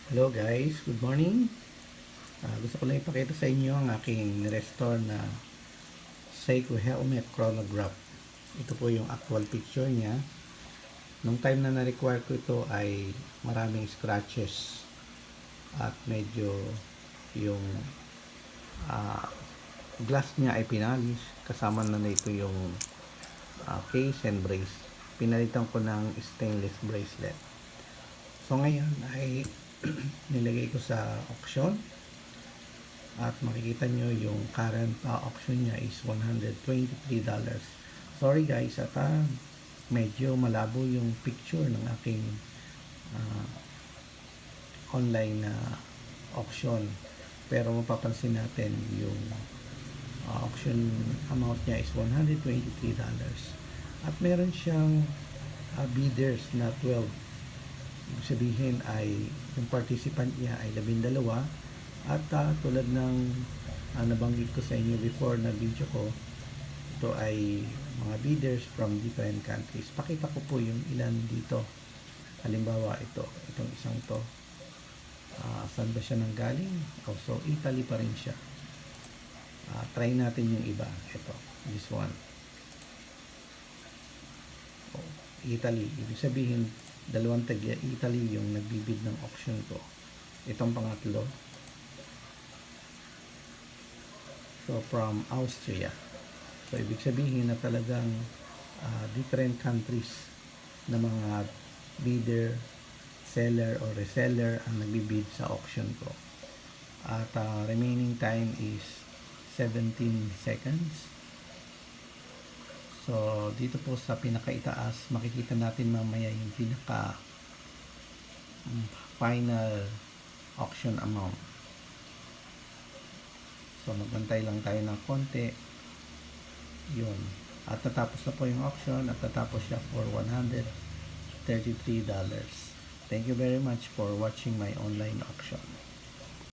Hello guys, good morning. Gusto ko lang ipakita sa inyo ang aking restore na Seiko Helmet Chronograph. Ito po yung actual picture niya. Nung time na na-require ko ito ay maraming scratches at medyo yung ah, glass niya ay pinalis. Kasama na nito yung case and brace. Pinalitan ko ng stainless bracelet. So ngayon ay nilagay ko sa auction at makikita nyo yung current auction niya is $123. Sorry guys at medyo malabo yung picture ng aking uh, online na auction, pero mapapansin natin yung auction amount niya is $123 at meron siyang bidders na 12. Ibig sabihin ay yung participant niya ay 12 at tulad ng nabanggit ko sa inyo before na video ko, ito ay mga bidders from different countries. Pakita ko po yung ilan dito. Halimbawa itong isang to, saan ba siya nanggaling? So Italy pa rin siya. Try natin yung iba. Ito, this one. Italy, ibig sabihin dalawang taga Italy yung nagbibid ng auction ko. Itong pangatlo, so from Austria. So ibig sabihin na talagang different countries na mga bidder, seller or reseller ang nagbibid sa auction ko. At remaining time is 17 seconds. So, dito po sa pinakaitaas, makikita natin mamaya yung pinaka final auction amount. So, magbantay lang tayo ng konti. Yun. At tatapos na po yung auction at tatapos siya for $133. Thank you very much for watching my online auction.